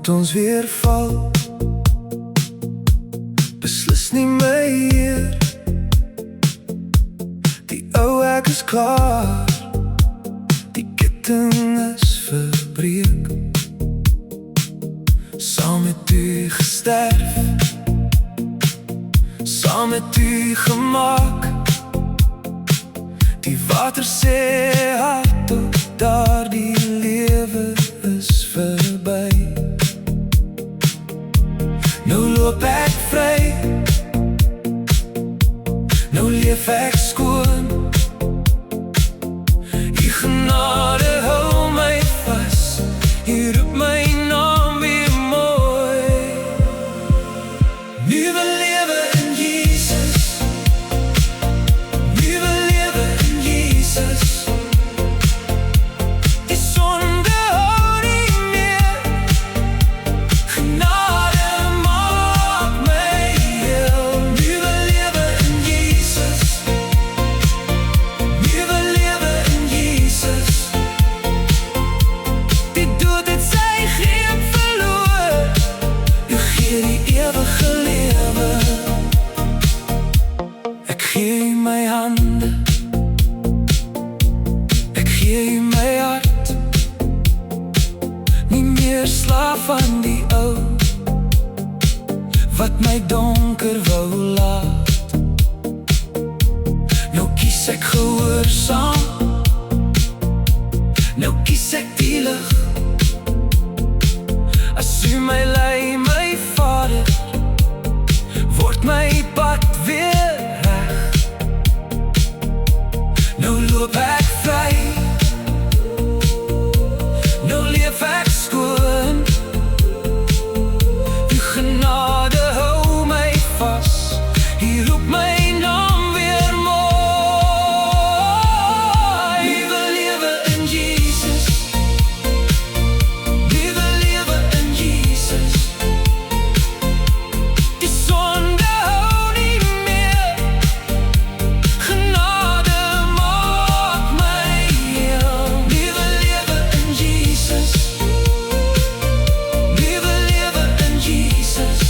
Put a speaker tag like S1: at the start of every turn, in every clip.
S1: moet ons weer val. Beslis nie my Heer, die ou ek is klaar, die ketting is verbreek. Saam met u gesterf, saam met u gemaak. Die water sê hardop, daar die lewe is verby. Nou loop ek vry, nou leef ek skoon. U genade hou my vas, u roep my naam weer mooi. Nuwe lewe in Jesus, nuwe lewe in Jesus. Die sonde hou nie meer, genade maak my heel. Nuwe lewe in Jesus, nuwe lewe in Jesus. Die dood het sy greep verloor, u gee die ewige lewe. Ek gee u my hande, ek gee u my hart. Nie meer slaaf aan die ou, wat my donker wou laat. Nou kies ek gehoorsaam, nou kies ek die lig. As u my lei, my Vader, word my pad weer reg. Nou loop ek vry, nou leef ek skoon. U genade hou my vas, u roep my naam weer mooi. Nuwe lewe in Jesus, nuwe lewe in Jesus. Die sonde hou nie meer, genade maak my heel. Nuwe lewe in Jesus, nuwe lewe in Jesus.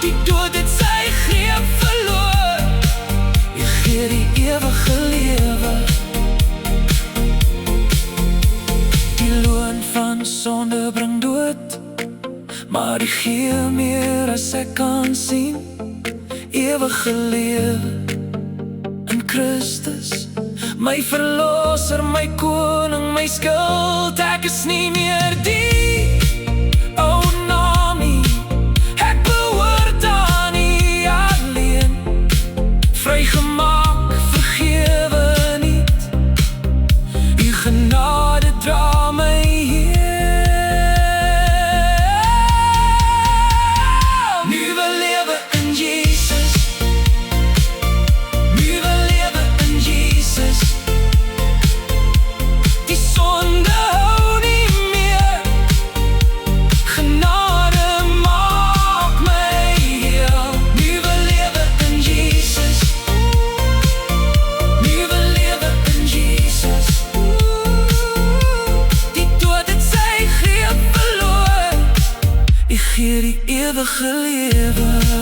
S1: Die dood het sy greep verloor, u gee die ewige lewe. Die loon van sonde bring dood, maar u gee meer as ek kan sien. Ewige lewe in Christus, my verlosser, my koning, my skuld. Ek is nie meer die ou naam nie, ek behoort aan u alleen. Vrygemaak, vergewe niet, u genade dra my heel. Nuwe lewe in Jesus, nuwe lewe in Jesus. Die sonde hou nie meer, genade maak my heel. Nuwe lewe in Jesus, nuwe lewe in Jesus. Die dood het sy greep verloor, u gee die ewige lewe.